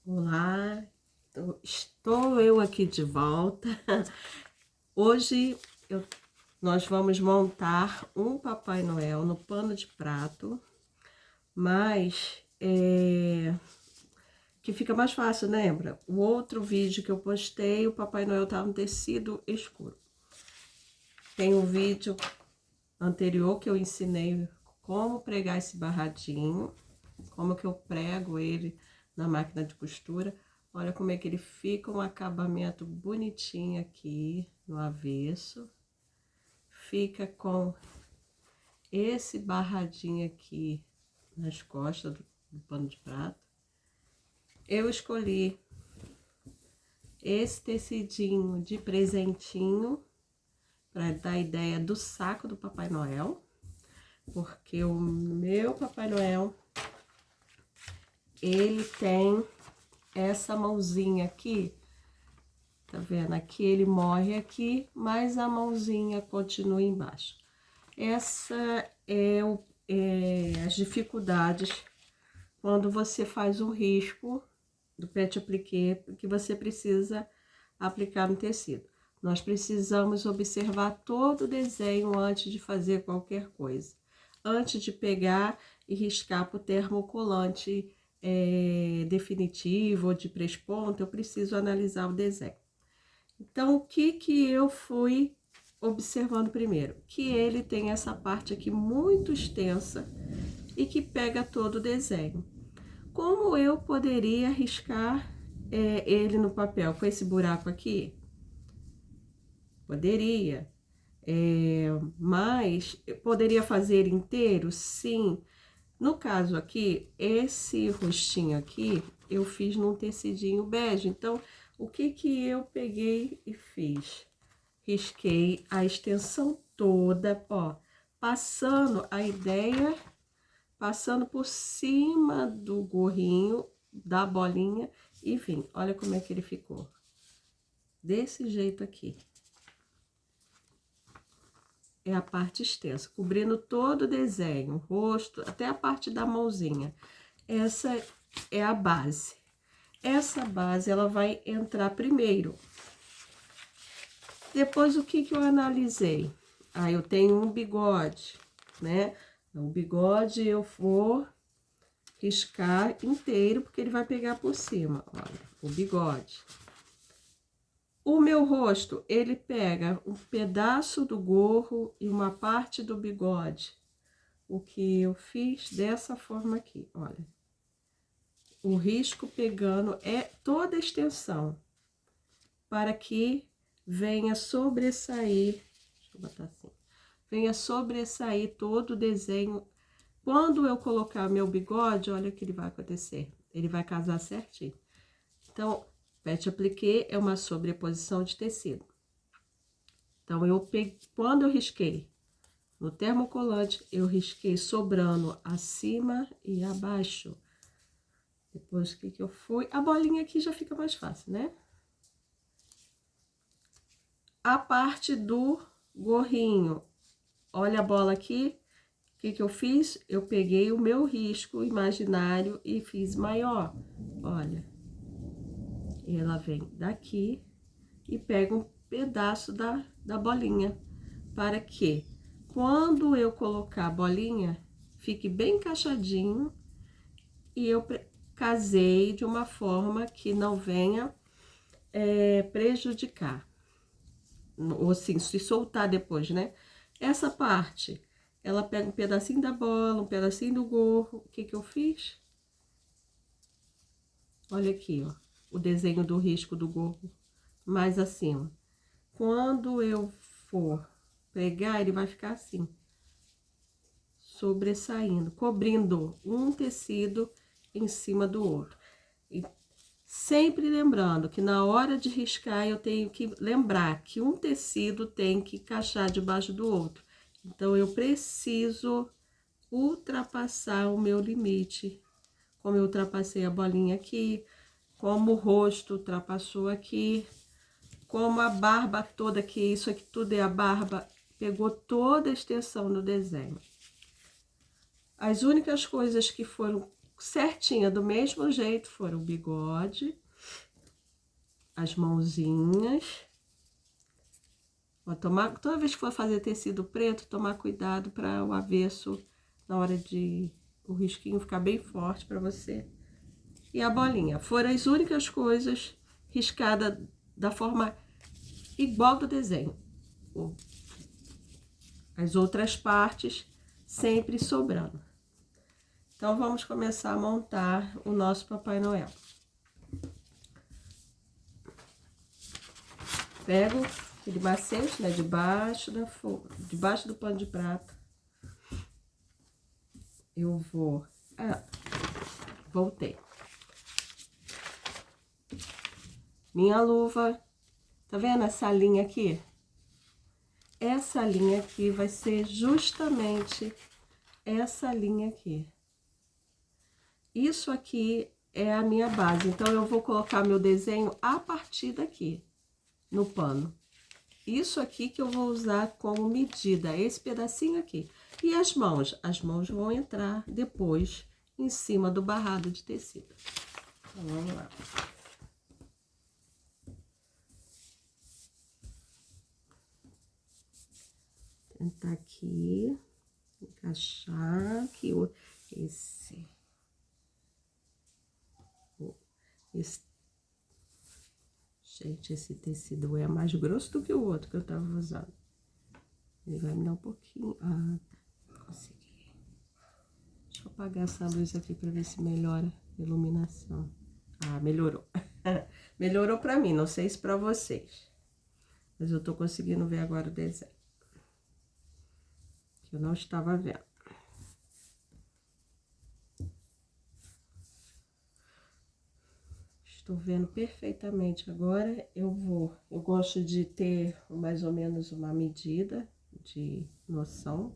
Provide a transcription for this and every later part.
Olá, estou eu aqui de volta. Hoje nós vamos montar um Papai Noel no pano de prato, mas que fica mais fácil, lembra? O outro vídeo que eu postei, o Papai Noel tá no tecido escuro. Tem um vídeo anterior que eu ensinei como pregar esse barradinho, como que eu prego ele na máquina de costura. Olha como é que ele fica, um acabamento bonitinho aqui no avesso. Fica com esse barradinho aqui nas costas do pano de prato. Eu escolhi esse tecidinho de presentinho para dar a ideia do saco do Papai Noel, porque o meu Papai Noel, ele tem essa mãozinha aqui, tá vendo? Aqui ele morre aqui, mas a mãozinha continua embaixo. Essa as dificuldades quando você faz um risco do pet appliqué que você precisa aplicar no tecido. Nós precisamos observar todo o desenho antes de fazer qualquer coisa. Antes de pegar e riscar para o termocolante definitivo ou de press-ponto, eu preciso analisar o desenho. Então, o que eu fui observando primeiro? Que ele tem essa parte aqui muito extensa e que pega todo o desenho. Como eu poderia riscar ele no papel com esse buraco aqui? Poderia, mas eu poderia fazer inteiro? Sim. No caso aqui, esse rostinho aqui, eu fiz num tecidinho bege. Então, o que eu peguei e fiz? Risquei a extensão toda, ó, passando a ideia, passando por cima do gorrinho, da bolinha, e vim. Olha como é que ele ficou. Desse jeito aqui. É a parte extensa, cobrindo todo o desenho, o rosto, até a parte da mãozinha. Essa é a base. Essa base, ela vai entrar primeiro. Depois, o que eu analisei? Ah, eu tenho um bigode, né? O bigode eu vou riscar inteiro, porque ele vai pegar por cima, olha, o bigode. O meu rosto, ele pega um pedaço do gorro e uma parte do bigode. O que eu fiz dessa forma aqui, olha. O risco pegando toda a extensão, para que venha sobressair, deixa eu botar assim, venha sobressair todo o desenho. Quando eu colocar meu bigode, olha o que ele vai acontecer, ele vai casar certinho. Então, pet appliqué é uma sobreposição de tecido. Então, eu peguei, quando eu risquei no termocolante, eu risquei sobrando acima e abaixo. Depois, o que eu fui? A bolinha aqui já fica mais fácil, né? A parte do gorrinho, olha a bola aqui, o que eu fiz? Eu peguei o meu risco imaginário e fiz maior, olha. Ela vem daqui e pega um pedaço da bolinha, para que quando eu colocar a bolinha, fique bem encaixadinho e eu casei de uma forma que não venha prejudicar. Ou assim, se soltar depois, né? Essa parte, ela pega um pedacinho da bola, um pedacinho do gorro. O que eu fiz? Olha aqui, ó, o desenho do risco do gorro mais acima. Quando eu for pregar, ele vai ficar assim, sobressaindo, cobrindo um tecido em cima do outro. E sempre lembrando que na hora de riscar, eu tenho que lembrar que um tecido tem que encaixar debaixo do outro. Então, eu preciso ultrapassar o meu limite. Como eu ultrapassei a bolinha aqui, como o rosto ultrapassou aqui, como a barba toda, que isso aqui tudo é a barba, pegou toda a extensão do desenho. As únicas coisas que foram certinha, do mesmo jeito, foram o bigode, as mãozinhas. Vou tomar, toda vez que for fazer tecido preto, tomar cuidado para o avesso, na hora de o risquinho ficar bem forte para você. E a bolinha. Foram as únicas coisas riscadas da forma igual do desenho. As outras partes sempre sobrando. Então, vamos começar a montar o nosso Papai Noel. Pego aquele macete, né, debaixo do pano de prato. Eu vou... voltei. Minha luva. Tá vendo essa linha aqui? Essa linha aqui vai ser justamente essa linha aqui. Isso aqui é a minha base, então eu vou colocar meu desenho a partir daqui, no pano. Isso aqui que eu vou usar como medida, esse pedacinho aqui. E as mãos vão entrar depois em cima do barrado de tecido. Então, vamos lá. Tentar aqui, encaixar aqui esse. Gente, esse tecido é mais grosso do que o outro que eu tava usando. Ele vai me dar um pouquinho. Ah, tá. Consegui. Deixa eu apagar essa luz aqui pra ver se melhora a iluminação. Ah, melhorou. Melhorou pra mim, não sei se pra vocês. Mas eu tô conseguindo ver agora o desenho. Que eu não estava vendo. Estou vendo perfeitamente agora. Eu gosto de ter mais ou menos uma medida de noção.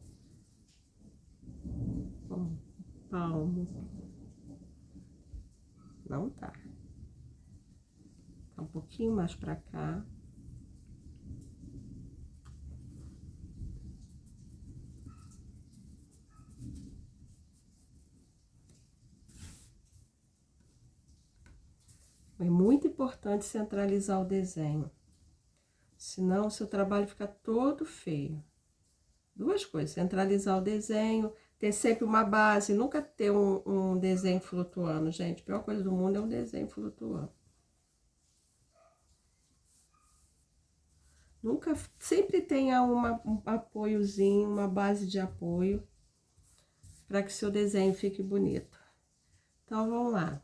Palmo. Não tá. Tá um pouquinho mais pra cá. É muito importante centralizar o desenho, senão o seu trabalho fica todo feio. Duas coisas, centralizar o desenho, ter sempre uma base, nunca ter um desenho flutuando, gente. A pior coisa do mundo é um desenho flutuando. Nunca, sempre tenha um apoiozinho, uma base de apoio, para que seu desenho fique bonito. Então, vamos lá.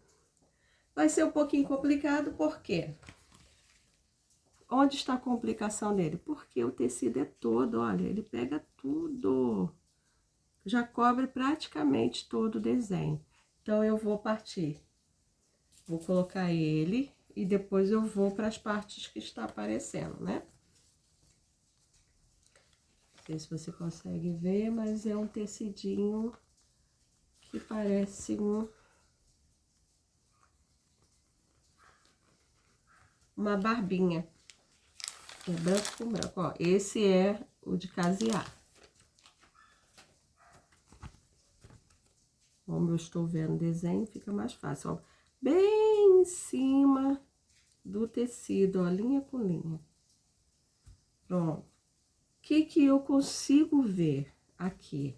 Vai ser um pouquinho complicado, por quê? Onde está a complicação dele? Porque o tecido é todo, olha, ele pega tudo. Já cobre praticamente todo o desenho. Então, eu vou partir. Vou colocar ele e depois eu vou para as partes que está aparecendo, né? Não sei se você consegue ver, mas é um tecidinho que parece uma barbinha. É branco com branco, ó. Esse é o de casear. Como eu estou vendo o desenho, fica mais fácil, ó. Bem em cima do tecido, ó, linha com linha. Pronto. O que eu consigo ver aqui?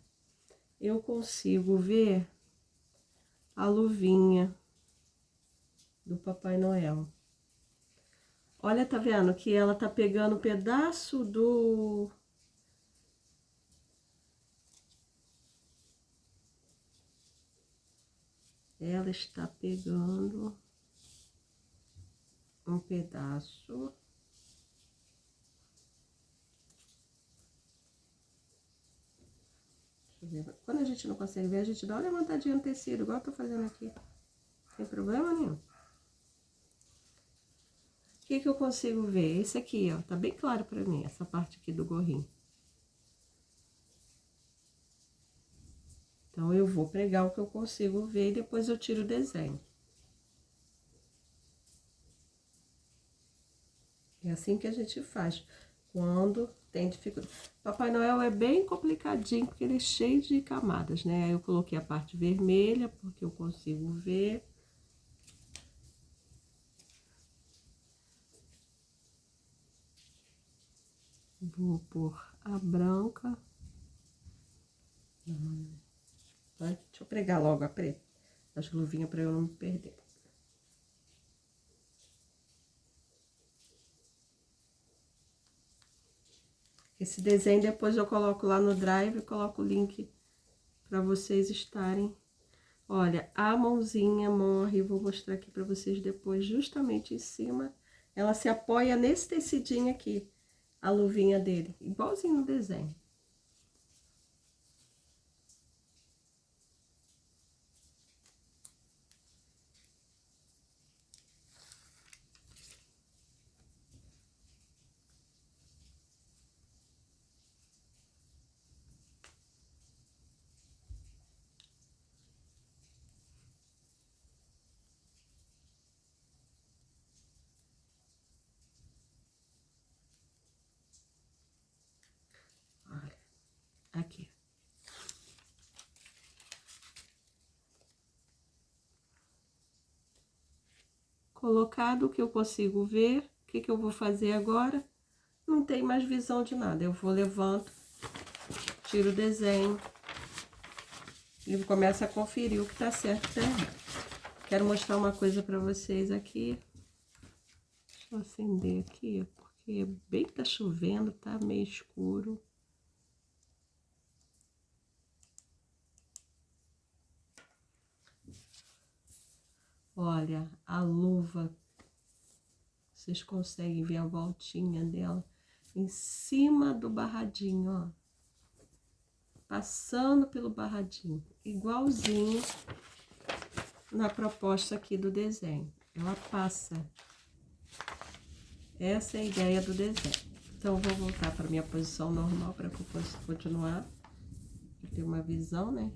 Eu consigo ver a luvinha do Papai Noel. Olha, tá vendo que ela tá pegando um pedaço do... Ela está pegando um pedaço. Deixa eu ver. Quando a gente não consegue ver, a gente dá uma levantadinha no tecido, igual eu tô fazendo aqui. Sem problema nenhum. O que eu consigo ver? Esse aqui, ó, tá bem claro pra mim, essa parte aqui do gorrinho. Então, eu vou pregar o que eu consigo ver e depois eu tiro o desenho. É assim que a gente faz. quando tem dificuldade. Papai Noel é bem complicadinho, porque ele é cheio de camadas, né? Aí eu coloquei a parte vermelha, porque eu consigo ver. Vou pôr a branca. Deixa eu pregar logo a preta, as luvinhas para eu não me perder. Esse desenho depois eu coloco lá no Drive e coloco o link para vocês estarem. Olha, a mãozinha morre, vou mostrar aqui para vocês depois, justamente em cima. Ela se apoia nesse tecidinho aqui, a luvinha dele, igualzinho no desenho. Olha, aqui. Colocado o que eu consigo ver, o que que eu vou fazer agora? Não tem mais visão de nada. Eu vou, levanto, tiro o desenho e começo a conferir o que tá certo e tá errado. Quero mostrar uma coisa pra vocês aqui. Deixa eu acender aqui, porque bem que tá chovendo, tá meio escuro. Olha, a luva, vocês conseguem ver a voltinha dela em cima do barradinho, ó. Passando pelo barradinho, igualzinho na proposta aqui do desenho. Ela passa. Essa é a ideia do desenho. Então, eu vou voltar para minha posição normal para que eu possa continuar. Eu tenho uma visão, né?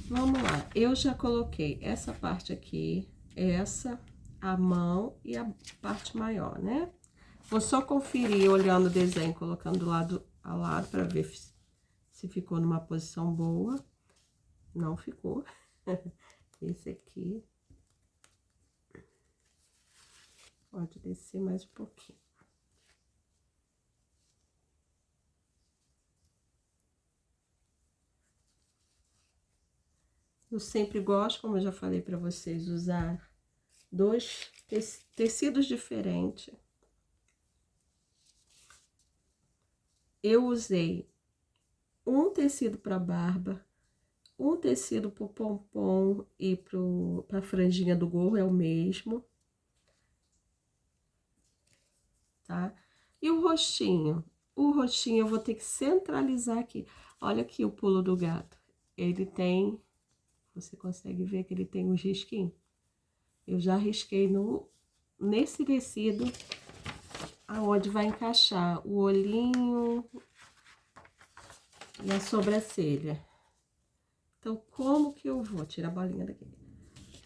Vamos lá. Eu já coloquei essa parte aqui, essa, a mão e a parte maior, né? Vou só conferir olhando o desenho, colocando lado a lado para ver se ficou numa posição boa. Não ficou. Esse aqui. Pode descer mais um pouquinho. Eu sempre gosto, como eu já falei para vocês, usar dois tecidos diferentes. Eu usei um tecido para barba, um tecido pro pompom e pra franjinha do gorro, é o mesmo. Tá? E o rostinho? O rostinho eu vou ter que centralizar aqui. Olha aqui o pulo do gato. Ele tem, você consegue ver que ele tem um risquinho? Eu já risquei nesse tecido aonde vai encaixar o olhinho e a sobrancelha. Então, como que eu vou tirar a bolinha daqui?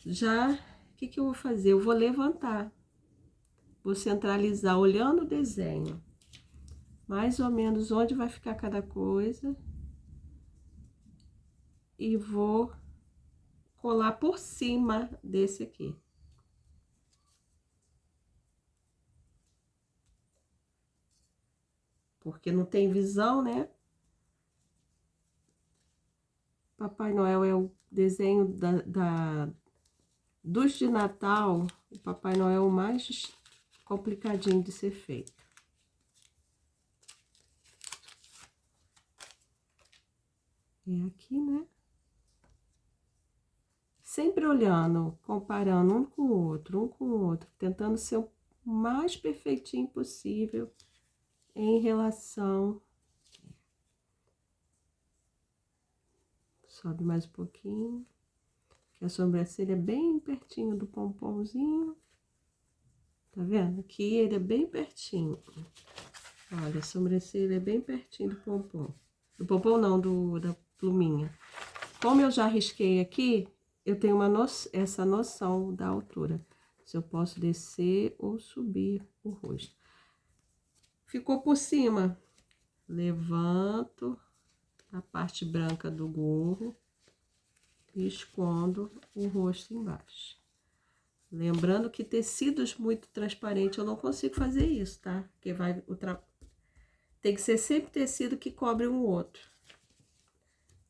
Já, o que que eu vou fazer? Eu vou levantar. Vou centralizar olhando o desenho. Mais ou menos onde vai ficar cada coisa. E vou colar por cima desse aqui. Porque não tem visão, né? Papai Noel é o desenho dos de Natal. O Papai Noel é o mais complicadinho de ser feito. É aqui, né? Sempre olhando, comparando um com o outro, tentando ser o mais perfeitinho possível em relação. Sobe mais um pouquinho, que a sobrancelha é bem pertinho do pomponzinho. Tá vendo? Aqui ele é bem pertinho. Olha, a sobrancelha é bem pertinho do pompom. Do pompom não, da pluminha. Como eu já risquei aqui, eu tenho essa noção da altura. Se eu posso descer ou subir o rosto. Ficou por cima. Levanto a parte branca do gorro e escondo o rosto embaixo. Lembrando que tecidos muito transparentes eu não consigo fazer isso, tá? Porque tem que ser sempre tecido que cobre um outro.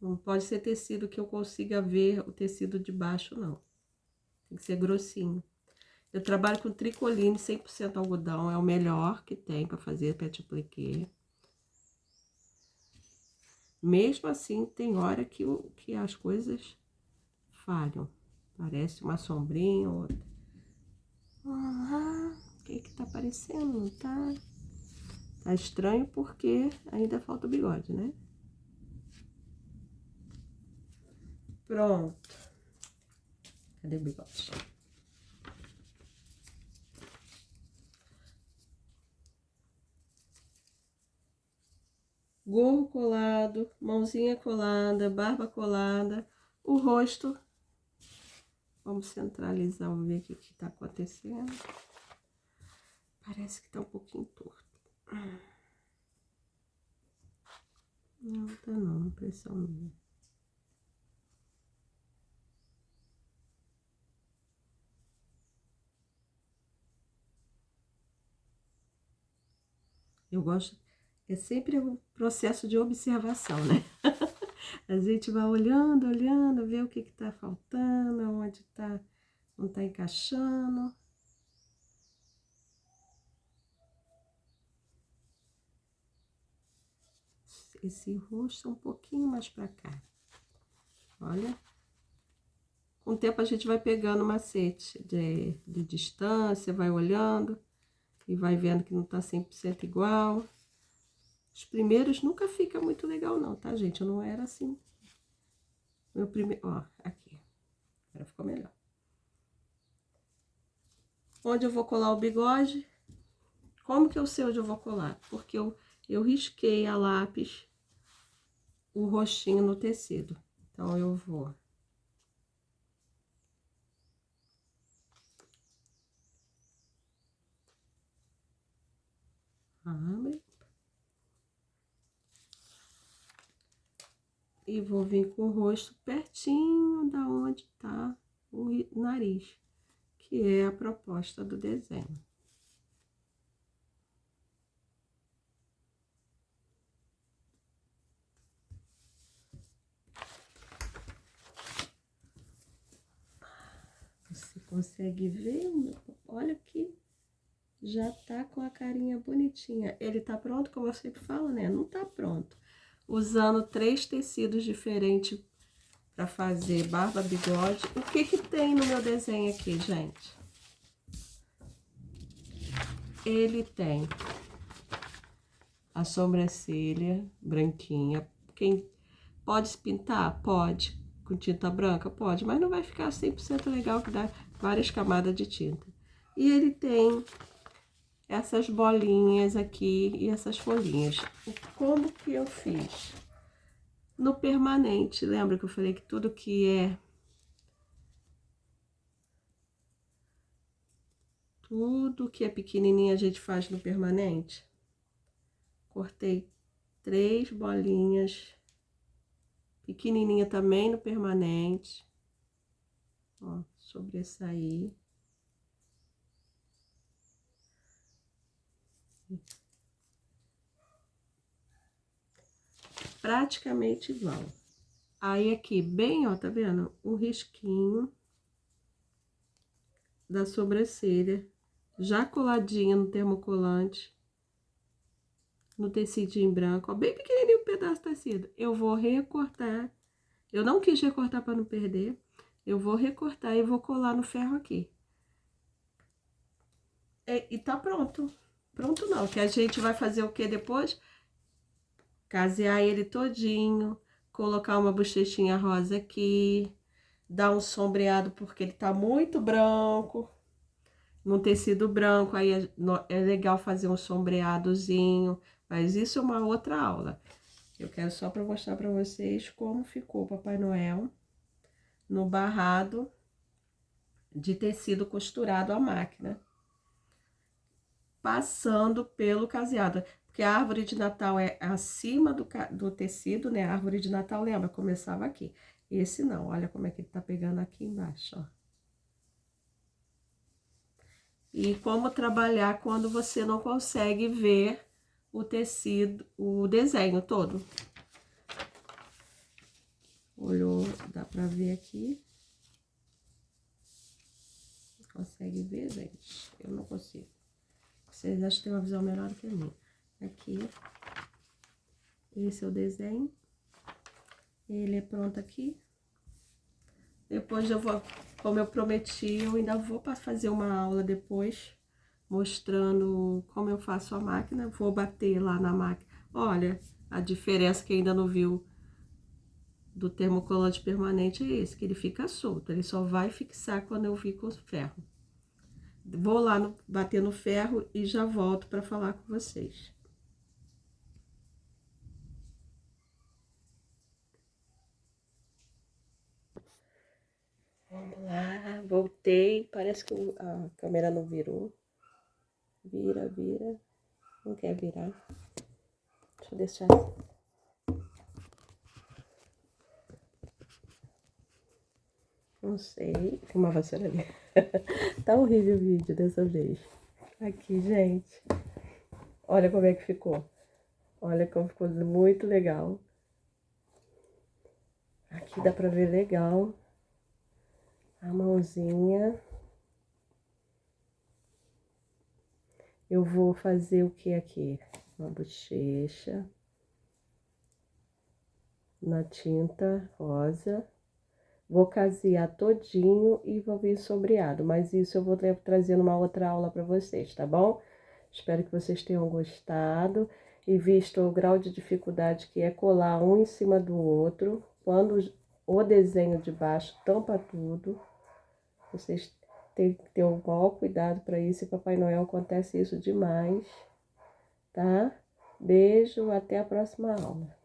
Não pode ser tecido que eu consiga ver o tecido de baixo, não. Tem que ser grossinho. Eu trabalho com tricoline 100% algodão, é o melhor que tem para fazer petit pliqué. Mesmo assim, tem hora que as coisas falham. Parece uma sombrinha ou outra. O que tá aparecendo? Não tá? Tá estranho porque ainda falta o bigode, né? Pronto. Cadê o bigode? Gorro colado, mãozinha colada, barba colada, o rosto. Vamos centralizar, vamos ver o que tá acontecendo. Parece que tá um pouquinho torto. Não, tá não, impressão minha. Eu gosto, é sempre um processo de observação, né? A gente vai olhando, olhando, ver o que tá faltando, onde tá, não tá encaixando. Esse rosto um pouquinho mais pra cá. Olha. Com o tempo a gente vai pegando macete de distância, vai olhando e vai vendo que não tá 100% igual. Os primeiros nunca fica muito legal não, tá, gente? Eu não era assim. Meu primeiro, ó, aqui. Agora ficou melhor. Onde eu vou colar o bigode? Como que eu sei onde eu vou colar? Porque eu risquei a lápis o rostinho no tecido. Então, eu vou... Abre. E vou vir com o rosto pertinho da onde tá o nariz, que é a proposta do desenho. Você consegue ver? Olha que já tá com a carinha bonitinha. Ele tá pronto, como eu sempre falo, né? Não tá pronto. Usando 3 tecidos diferentes para fazer barba, bigode. O que que tem no meu desenho aqui, gente? Ele tem a sobrancelha branquinha. Quem pode pintar? Pode. Com tinta branca? Pode, mas não vai ficar 100% legal, que dá várias camadas de tinta. E ele tem essas bolinhas aqui e essas folhinhas. Como que eu fiz? No permanente, lembra que eu falei que tudo que é... Tudo que é pequenininho a gente faz no permanente. Cortei 3 bolinhas pequenininha também no permanente. Ó, sobressair. Praticamente igual. Aí aqui, bem, ó, tá vendo? O risquinho da sobrancelha, já coladinha no termocolante, no tecidinho branco, ó, bem pequenininho o pedaço de tecido. Eu vou recortar, eu não quis recortar para não perder, eu vou recortar e vou colar no ferro aqui. E tá pronto. Pronto não, que a gente vai fazer o que depois? Casear ele todinho, colocar uma bochechinha rosa aqui, dar um sombreado porque ele tá muito branco, num tecido branco, aí é legal fazer um sombreadozinho, mas isso é uma outra aula. Eu quero só para mostrar para vocês como ficou o Papai Noel no barrado de tecido costurado à máquina, passando pelo caseado. Porque a árvore de Natal é acima do tecido, né? A árvore de Natal, lembra? Começava aqui. Esse não, olha como é que ele tá pegando aqui embaixo, ó. E como trabalhar quando você não consegue ver o tecido, o desenho todo. Olhou, dá pra ver aqui. Consegue ver, gente? Eu não consigo. Vocês acham que tem uma visão melhor do que a minha. Aqui. Esse é o desenho. Ele é pronto aqui. Depois eu vou, como eu prometi, eu ainda vou fazer uma aula depois, mostrando como eu faço a máquina. Vou bater lá na máquina. Olha, a diferença que ainda não viu do termocolante permanente é esse, que ele fica solto. Ele só vai fixar quando eu vir com o ferro. Vou lá bater no ferro e já volto para falar com vocês. Vamos lá, voltei. Parece que a câmera não virou. Vira, vira. Não quer virar. Deixa eu deixar. Não sei. Tem uma vassoura ali. Tá horrível o vídeo dessa vez. Aqui, gente. Olha como é que ficou. Olha como ficou muito legal. Aqui dá pra ver legal a mãozinha. Eu vou fazer o que aqui? Uma bochecha. Na tinta rosa. Vou casear todinho e vou vir sombreado. Mas isso eu vou trazer numa outra aula pra vocês, tá bom? Espero que vocês tenham gostado e visto o grau de dificuldade que é colar um em cima do outro. Quando o desenho de baixo tampa tudo, vocês têm que ter o maior cuidado para isso. E Papai Noel acontece isso demais, tá? Beijo, até a próxima aula.